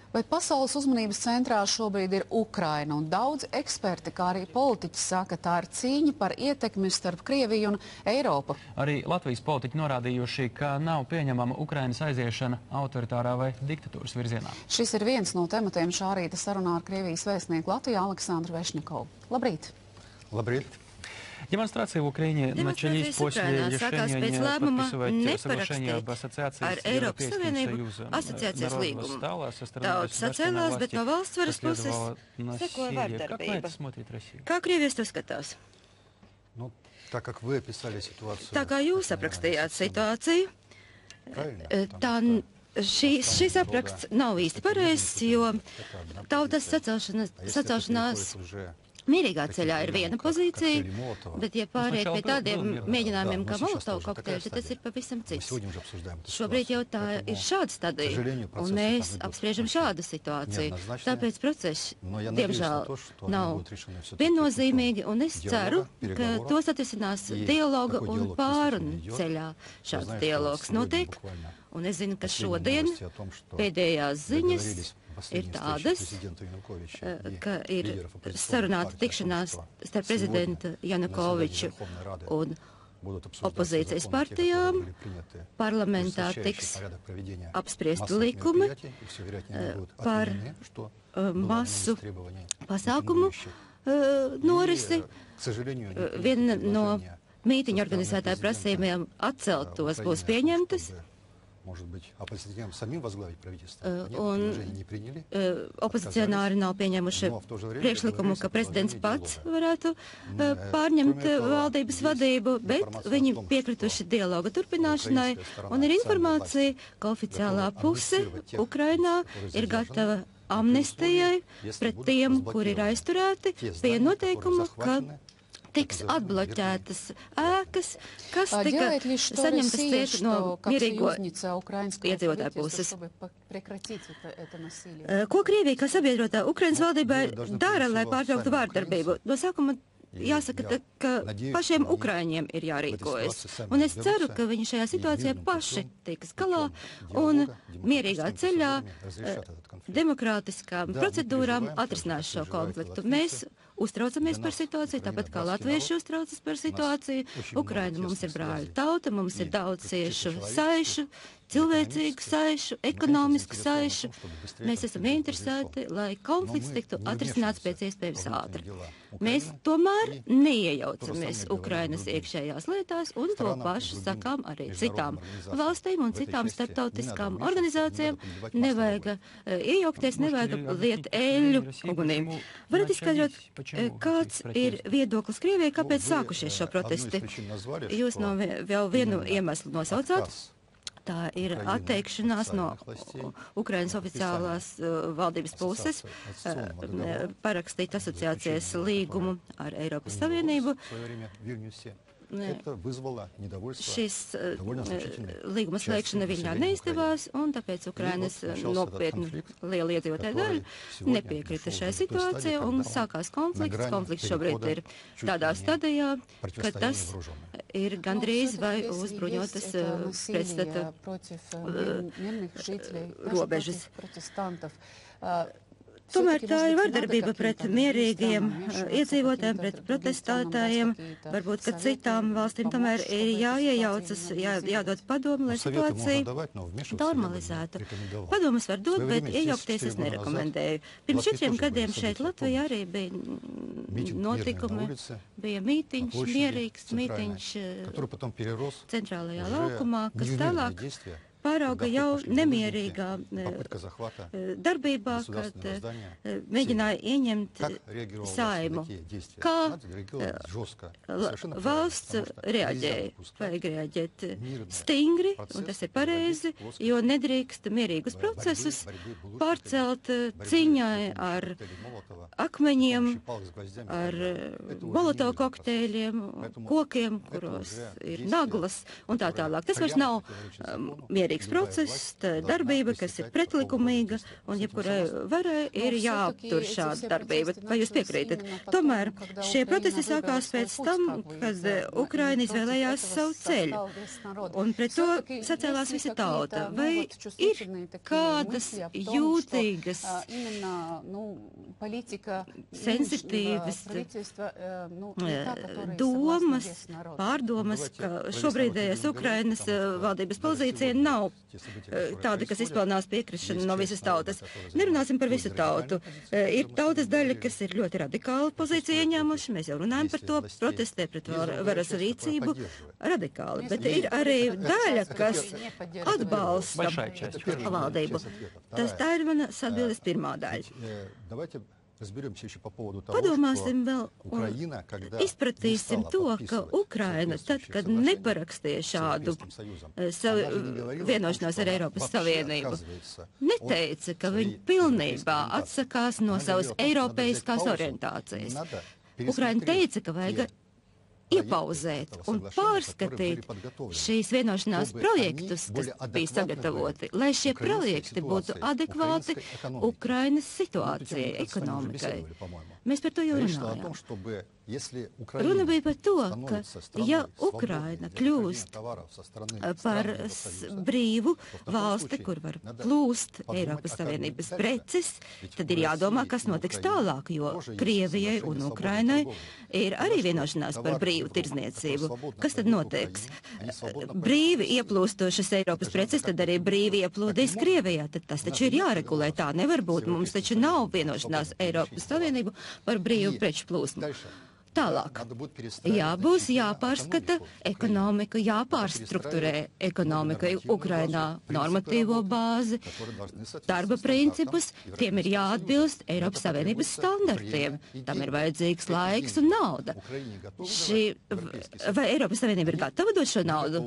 Bet pasaules uzmanības centrā šobrīd ir Ukraina, un daudz eksperti, kā arī politiķi saka, tā ir cīņa par ietekmi starp Krieviju un Eiropu. Arī Latvijas politiķi norādījuši, ka nav pieņemama Ukrainas aiziešana autoritārā vai diktatūras virzienā. Šis ir viens no tematiem šā rīta sarunā ar Krievijas vēstnieku Latvijā Александру Вешнякову. Labrīt! Labrīt! Демонстрации в Украине начались после решения не подписывать соглашение об ассоциации с Европейским Союзом. Народного стала со стороны государственной власти последовало насилие. Как на это смотрит Россия? Kā Krievijas to skatās? Nu, tā kā вы описали ситуацию. Tā kā jūs aprakstījāt situāciju, šis apraksts nav īsti pareizs, jo tautas sacelšanās mierīgā ceļā ir viena pozīcija, bet, ja pāriet pie tādiem mēģinājumiem kā Molotov kokteļi, tad tas ir pavisam cits. Šobrīd jau tā ir šāda stadija, un mēs apspriežam šādu situāciju. Tāpēc process, diemžēl, nav viennozīmīgi, un es ceru, ka tos atrisinās dialoga un pārunu ceļā. Šāds dialogs notiek, un es zinu, ka šodien pēdējās ziņas ir tādas, ka ir sarunāta tikšanās starp prezidentu Janukoviču un opozīcijas partijām. Parlamentā tiks apspriesti likumi par masu pasākumu norisi. Viena no mītiņu organizētāju prasījumiem atcelt tos būs pieņemtas. Un opozicionāri nav pieņēmuši priekšlikumu, ka prezidents pats varētu pārņemt valdības vadību, bet viņi piekrituši dialoga turpināšanai, un ir informācija, ka oficiālā puse Ukrainā ir gatava amnestijai pret tiem, kuri ir aizturēti, pie noteikuma, ka tiks atbloķētas ēkas, kas tika saņemtas tieši no mierīgo iedzīvotāju puses. Ko Krievija, kā sabiedrotā Ukrainas valdībai, dara, lai pārtrauktu vārdarbību? No sākuma jāsaka, ka pašiem Ukraiņiem ir jārīkojas. Un es ceru, ka viņi šajā situācijā paši tiks galā un mierīgā ceļā demokrātiskām procedūrām atrisinās šo konfliktu. Mēs uztraucamies par situāciju, tāpat kā latvieši uztraucas par situāciju. Ukraina mums ir brāļu tauta, mums ir daudz ciešu saišu, cilvēcīgu saišu, ekonomisku saišu. Mēs esam interesēti, lai konflikts tiktu atrisināts pēc iespējas ātri. Mēs tomēr neiejaucamies Ukrainas iekšējās lietās un to pašu sakām arī citām valstīm un citām starptautiskām organizācijām. Nevajag iejaukties, nevajag liet eļļu ugunīm. Varat izskaidrot, kāds ir viedoklis Krievijai, kāpēc sākušies šo protesti? Jūs jau vienu iemeslu nosaucāt. Tā ir atteikšanās no Ukrainas oficiālās valdības puses parakstīt asociācijas līgumu ar Eiropas Savienību. Šis līguma slēgšana Viļņā neizdevās, un tāpēc Ukrainas nopietni liela iedzīvotāja daļa nepiekrita šai situācijai, un sākās konflikts. Konflikts šobrīd ir tādā stadijā, ka tas ir gandrīz vai uzbruņotas pretstata robežas. Tomēr tā ir vardarbība pret mierīgiem iedzīvotājiem, pret protestētājiem. Varbūt, ka citām valstīm tomēr ir jāiejaucas, jādod padomu, lai situāciju normalizētu. Padomus var dot, bet iejaukties es nerekomendēju. Pirms 4 gadiem šeit Latvijā arī bija notikumi, bija mītiņš, mierīgs mītiņš centrālajā laukumā, kas tālāk pārauga jau nemierīgā darbībā, kad mēģināja ieņemt Saimu. Kā valsts reaģēja? Vajag reaģēt stingri, un tas ir pareizi, jo nedrīkst mierīgus procesus pārcelt cīņai ar akmeņiem, ar Molotov kokteļiem, kokiem, kuros ir naglas un tā tālāk. Tas vairs nav mierīgi mierīgs process, darbība, kas ir pretlikumīga, un jebkurai varai ir jāaptur šāda darbība. Vai jūs piekrītat? Tomēr šie protesti sākās pēc tam, kad Ukraina izvēlējās savu ceļu, un pret to sacēlās visa tauta. Vai ir kādas jūtīgas, sensitīvas domas, pārdomas, ka šobrīdējais Ukrainas valdības pozīcija nav tāda, kas izpelnās piekrišanu no visas tautas. Nerunāsim par visu tautu. Ir tautas daļa, kas ir ļoti radikāla pozīcija ieņēmuši, mēs jau runājam par to, protestē pret varas rīcību radikāli, bet ir arī daļa, kas atbalsta valdību. Tā ir mana atbildes pirmā daļa. Padomāsim vēl un izpratīsim to, ka Ukraina, tad, kad neparakstīja šādu vienošanos ar Eiropas Savienību, neteica, ka viņi pilnībā atsakās no savas eiropeiskās orientācijas. Ukraina teica, ka vajag iepauzēt un pārskatīt šīs vienošanās projektus, kas bija sagatavoti, lai šie projekti būtu adekvāti Ukrainas situācijai, ekonomikai. Mēs par to jau runājām. Runa bija par to, ka ja Ukraina kļūst par brīvu valsti, kur var plūst Eiropas Savienības preces, tad ir jādomā, kas notiks tālāk, jo Krievijai un Ukrainai ir arī vienošanās par brīvu tirdzniecību. Kas tad notiks? Brīvi ieplūstošas Eiropas preces, tad arī brīvi ieplūdīs Krievijā. Tad tas taču ir jāregulē, tā nevar būt. Mums taču nav vienošanās Eiropas Savienību par brīvu preču plūsmu. Tālāk. Būs jāpārskata ekonomika, jāpārstrukturē ekonomika Ukrainā, normatīvo bāzi, darba principus, tiem ir jāatbilst Eiropas Savienības standartiem. Tam ir vajadzīgs laiks un nauda. Vai Eiropas Savienība ir gatava dot šo naudu?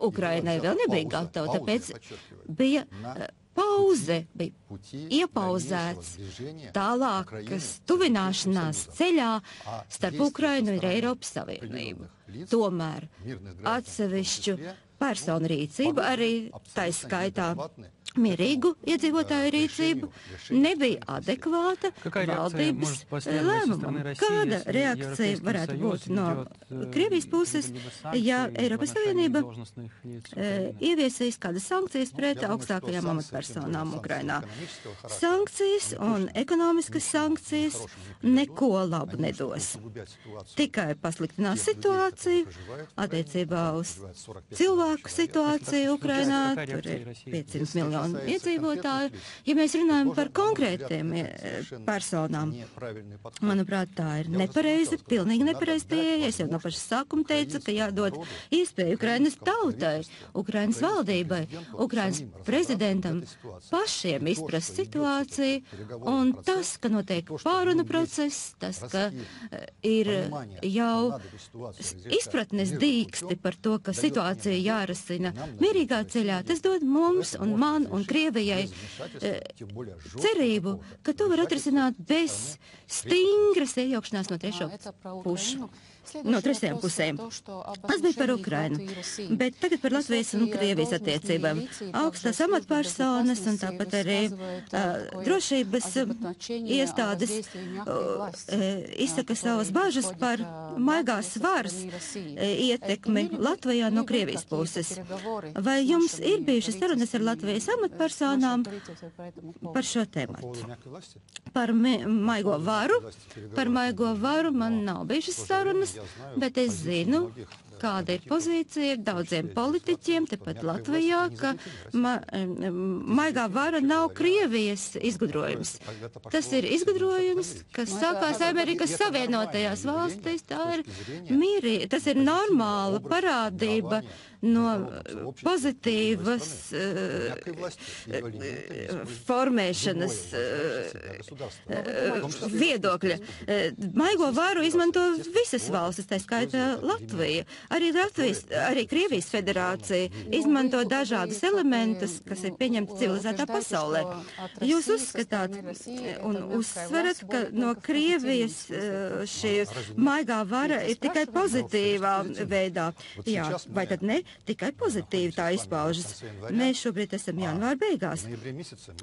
Ukrainai vēl nebija gatava, tāpēc bija pauze, bija iepauzēts tālākas tuvināšanās ceļā starp Ukrainu un Eiropas Savienību. Tomēr atsevišķu personu rīcība, arī tā skaitā mierīgu iedzīvotāju rīcību, nebija adekvāta valdības lēmumam. Kāda reakcija varētu būt no Krievijas puses, ja Eiropas Savienība ieviesīs kādas sankcijas pret augstākajām amatpersonām Ukrainā? Sankcijas un ekonomiskas sankcijas neko labu nedos. Tikai pasliktinās situāciju attiecībā uz cilvēku situāciju Ukrainā, tur ir 500 miljoni iedzīvotāju. Ja mēs runājam par konkrētiem personām, manuprāt, tā ir nepareizi, pilnīgi nepareizi pieeja. Es jau no paša sākuma teicu, ka jādod iespēju Ukrainas tautai, Ukrainas valdībai, Ukrainas prezidentam pašiem izprast situāciju, un tas, ka notiek pārunu process, tas, ka ir jau izpratnes dīksti par to, ka situācija jārasina mierīgā ceļā, tas dod mums un man un Krievijai cerību, ka to var atrisināt bez stingras iejaukšanās no trešajām pusēm. Tas bija par Ukrainu. Bet tagad par Latvijas un Krievijas attiecībām. Augstās amatpersonas un tāpat arī drošības iestādes izsaka savas bažas par maigās varas ietekmi Latvijā no Krievijas puses. Vai jums ir bijušas sarunas ar Latvijas amatpersonām par šo tēmatu? Par maigo varu man nav bijušas sarunas, bet es zinu, kāda ir pozīcija daudziem politiķiem, tepat Latvijā, ka maigā vara nav Krievijas izgudrojums. Tas ir izgudrojums, kas sākās Amerikas Savienotajās valstīs. Tā ir tas ir normāla parādība no pozitīvas formēšanas viedokļa. Maigo varu izmanto visas valstis, tā skaitā Latvija. Arī Krievijas federācija izmanto dažādus elementus, kas ir pieņemti civilizētā pasaulē. Jūs uzskatāt un uzsverat, ka no Krievijas šī maigā vara ir tikai pozitīvā veidā. Jā, vai tad ne? Tikai pozitīvi tā izpaužas. Mēs šobrīd esam janvāra beigās.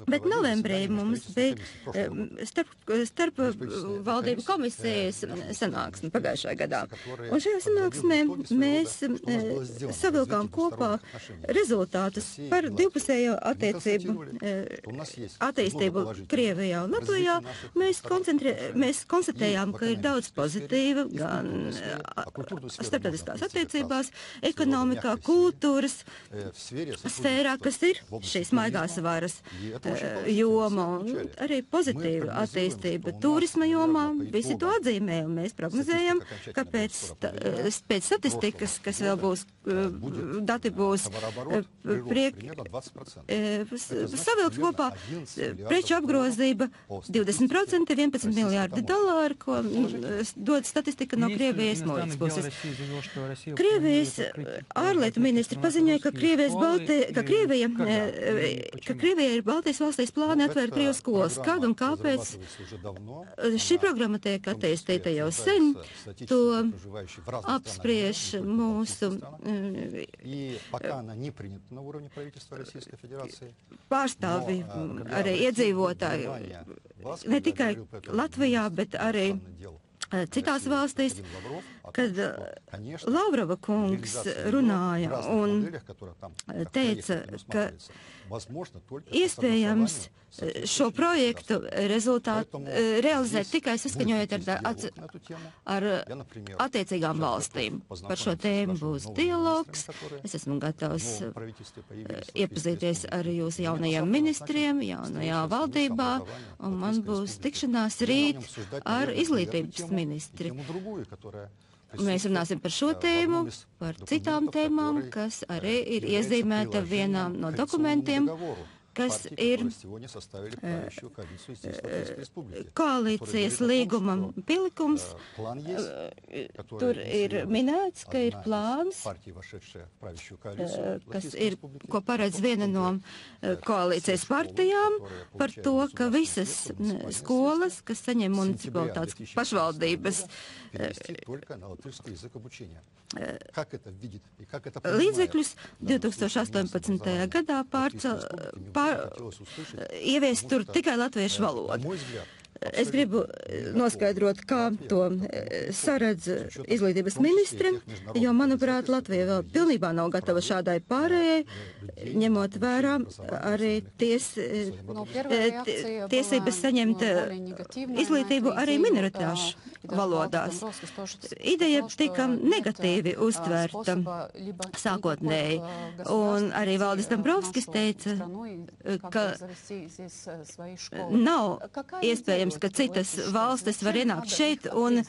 Bet novembrī mums bija starp valdību komisijas sanāksme pagājušajā gadā. Un šajā sanāksmē mēs savilkām kopā rezultātus par divpusējo attīstību Krievijā un Latvijā. Mēs konstatējām, ka ir daudz pozitīva gan starptautiskās attiecībās, ekonomikā, kultūras sfērā, kas ir šīs maigās varas joma un arī pozitīva attīstība turisma jomā. Visi to atzīmē, un mēs prognozējam, ka pēc statistikas, kas vēl būs, dati būs savilkt kopā, preču apgrozība 20%, 11 miljārdi dolāru, ko dod statistika no Krievijas muitas puses. Krievijas ārlietu ministri paziņoja, ka Krievija ir Baltijas valstīs plāni atvērt 3 skolas. Kad un kāpēc? Šī programma tiek attīstīta jau sen. To apspriež mūsu pārstāvi, arī iedzīvotāji, ne tikai Latvijā, bet arī citās valstīs, kad Lavrova kungs runāja un teica, ka iespējams šo projektu realizēt tikai saskaņojot ar attiecīgām valstīm. Par šo tēmu būs dialogs. Es esmu gatavs iepazīties ar jūsu jaunajiem ministriem, jaunajā valdībā, un man būs tikšanās rīt ar izglītības ministri. Mēs runāsim par šo tēmu, par citām tēmām, kas arī ir iezīmēta vienā no dokumentiem, kas ir koalīcijas līguma pielikums. Tur ir minēts, ka ir plāns, ko paredz viena no koalīcijas partijām, par to, ka visas skolas, kas saņem municipalitātes pašvaldības līdzekļus 2018. gadā ieviest tur tikai latviešu valodu. Es gribu noskaidrot, kā to saredz izglītības ministri, jo, manuprāt, Latvija vēl pilnībā nav gatava šādai pārējai, ņemot vērā arī tiesības saņemt izglītību arī minoritāšu valodās. Ideja tika negatīvi uztvērta sākotnēji, un arī Valdis Dombrovskis teica, ka nav iespējams, ka citas valstis var ienākt šeit un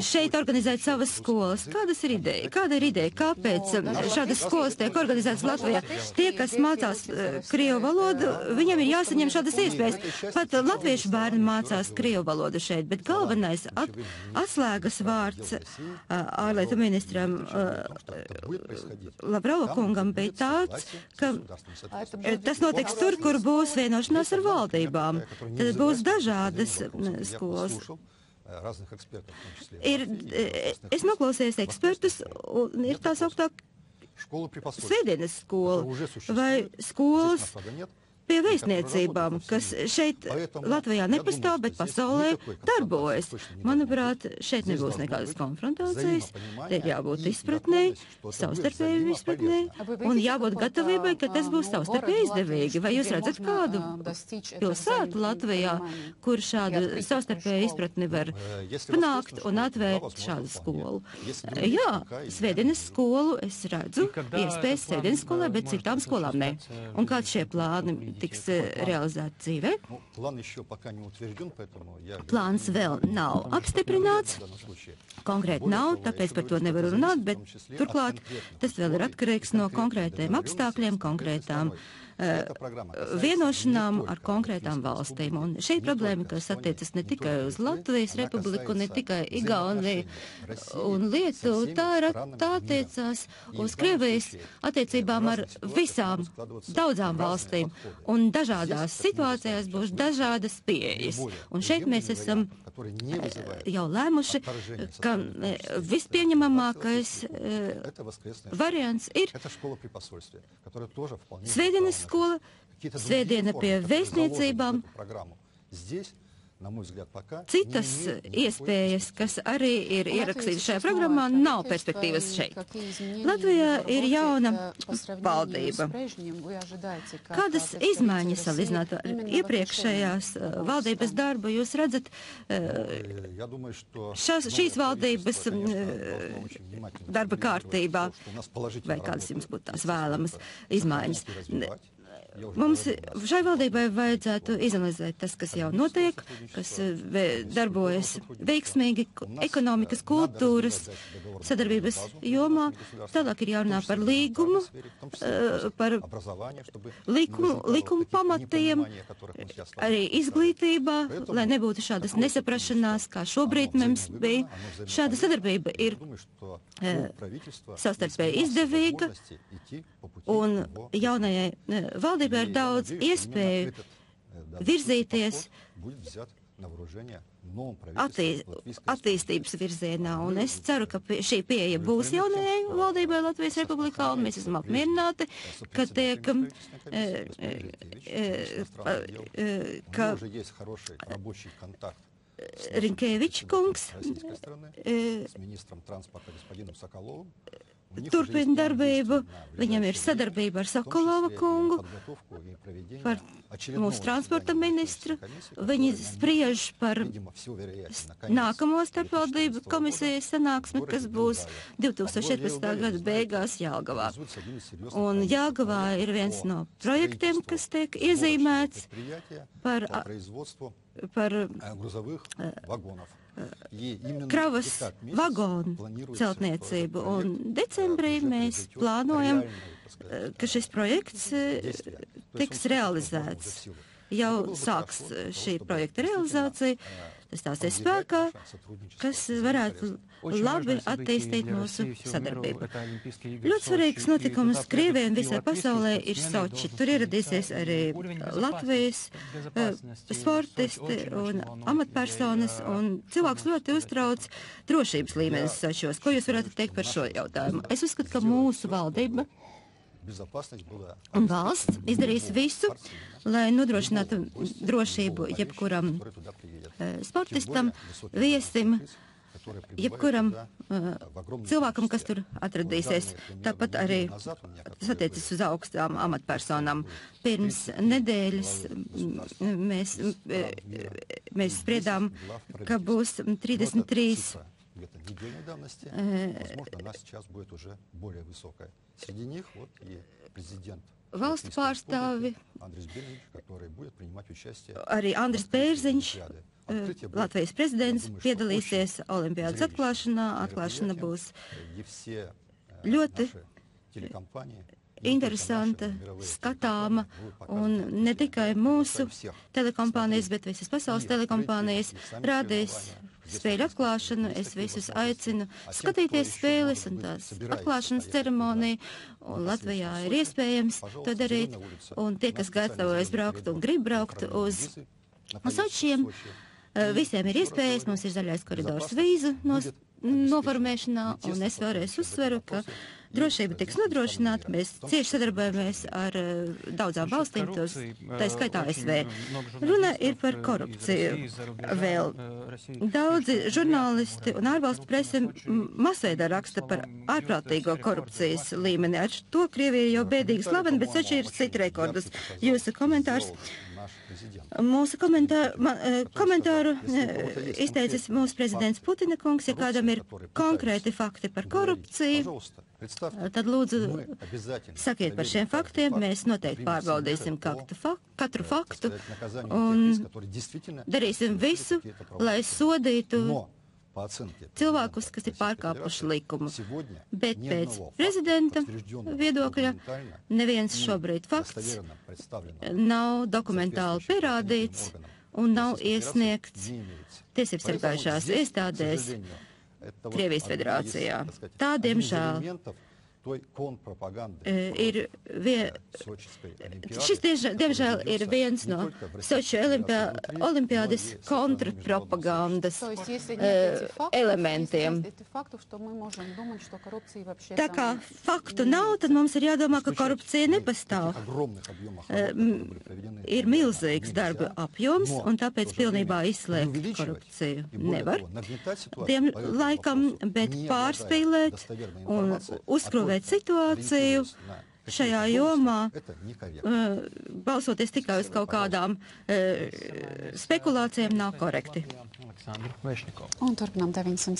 šeit organizēt savas skolas. Kādas ir ideja? Kāda ir ideja? Kāpēc šādas skolas tiek organizētas Latvijā? Tie, kas mācās krievu valodu, viņiem ir jāsaņem šādas iespējas. Pat latviešu bērni mācās krievu valodu šeit, bet galvenais atslēgas vārds ārlietu ministram Lavrova kungam bija tāds, ka tas notiks tur, kur būs vienošanās ar valdībām. Tad būs dažādas skolas. Es noklausījos ekspertus, un ir tā sauktā svētdienas skola vai skolas pie vēstniecībām, kas šeit Latvijā nepastāv, bet pasaulē darbojas. Manuprāt, šeit nebūs nekādas konfrontācijas, te ir jābūt izpratnei, savstarpēji izpratnei, un jābūt gatavībai, ka tas būs savstarpēji izdevīgi. Vai jūs redzat kādu pilsētu Latvijā, kur šādu savstarpēju izpratni var panākt un atvērt šādu skolu? Jā, svētdienas skolu es redzu, iespējas svētdienas skolai, bet citām skolām ne. Un kāds šie plāni tiks realizēti dzīvē? Plāns vēl nav apstiprināts, konkrēti nav, tāpēc par to nevaru runāt, bet turklāt tas vēl ir atkarīgs no konkrētiem apstākļiem, konkrētām vienošanām ar konkrētām valstīm. Un šī problēma, kas attiecas ne tikai uz Latvijas republiku, ne tikai Igauniju un Lietuvu, tā attiecās uz Krievijas attiecībām ar visām daudzām valstīm. Un dažādās situācijās būs dažādas pieejas. Un šeit mēs esam jau lēmuši, ka vispieņemamākais variants ir svētdienas skola, svētdiena pie vēstniecībām, citas iespējas, kas arī ir ierakstītas šajā programmā, nav perspektīvas šeit. Latvijā ir jauna valdība. Kādas izmaiņas salīdzināt ar iepriekšējās valdības darbu jūs redzat šīs valdības darba kārtībā, vai kādas jums būtu tās vēlamas izmaiņas? Mums šai valdībai vajadzētu izanalizēt tas, kas jau notiek, kas darbojas veiksmīgi ekonomikas, kultūras, sadarbības jomā. Tālāk ir jārunā par līgumu, par likumu pamatiem, arī izglītībā, lai nebūtu šādas nesaprašanās, kā šobrīd mums bija. Šāda sadarbība ir savstarpēji izdevīga, un jaunajai valdībai ir daudz iespēju virzīties attīstības virzienā, un es ceru, ka šī pieeja būs jaunajai valdībai Latvijas Republikā, un mēs esam apmierināti, ka tiek, ka Rinkēvičs kungs turpina darbību, viņam ir sadarbība ar Sokolova kungu, par mūsu transporta ministru, viņi spriež par nākamo starpvaldību komisijas sanāksmi, kas būs 2014. gada beigās Jelgavā. Un Jelgavā ir viens no projektiem, kas tiek iezīmēts par kravas vagonu celtniecību, un decembrī mēs plānojam, ka šis projekts tiks realizēts. Jau sāks šī projekta realizācija, tas stāsies spēkā, kas varētu labi attīstīt mūsu sadarbību. Ļoti svarīgs notikums Krievijai un visai pasaulē ir Soči. Tur ieradīsies arī Latvijas sportisti un amatpersonas, un cilvēks ļoti uztrauc drošības līmenis Sočos. Ko jūs varētu teikt par šo jautājumu? Es uzskatu, ka mūsu valdība un valsts izdarīs visu, lai nodrošinātu drošību jebkuram sportistam, viesim, jebkuram cilvēkam, kas tur atradīsies. Tāpat arī tas attiecas uz augstām amatpersonām. Pirms nedēļas mēs spriedām, ka būs 33 valstu pārstāvi, arī Andris Bērziņš, Latvijas prezidents, piedalīsies olimpiādas atklāšanā. Atklāšana būs ļoti interesanta, skatāma, un ne tikai mūsu telekompānijas, bet visas pasaules telekompānijas rādīs spēļu atklāšanu. Es visus aicinu skatīties spēles un tās atklāšanas ceremoniju, un Latvijā ir iespējams to darīt, un tie, kas gatavojas braukt un grib braukt uz Sočiem, visiem ir iespējas, mums ir zaļais koridors vīzu noformēšanā, un es vēlreiz uzsveru, ka drošība tiks nodrošināta. Mēs cieši sadarbojamies ar daudzām valstīm, tā skaitā ASV. Runa ir par korupciju. Vēl daudzi žurnālisti un ārvalstu presi masveidā raksta par ārprātīgo korupcijas līmeni. Ar to Krievija jau bēdīgi slavena, bet taču ir citi rekordus. Jūsu komentārs. Mūsu komentāru izteicis mūsu prezidents Putina kungs. Ja kādam ir konkrēti fakti par korupciju, tad lūdzu sakiet par šiem faktiem. Mēs noteikti pārbaudīsim katru faktu un darīsim visu, lai sodītu cilvēkus, kas ir pārkāpuši likumu. Bet pēc prezidenta viedokļa neviens šobrīd fakts nav dokumentāli pierādīts un nav iesniegts tiesības sargājušās iestādēs Krievijas federācijā. Tā, diemžēl, šis, diemžēl, ir viens no Soči olimpiādas kontrpropagandas elementiem. Tā kā faktu nav, tad mums ir jādomā, ka korupcija nepastāv. Ir milzīgs darba apjoms, un tāpēc pilnībā izslēgt korupciju nevar. Laikam, bet pārspīlēt un uzkrūvēt situāciju šajā jomā, balsoties tikai uz kaut kādām spekulācijām, nav korekti. Un turpinām 900.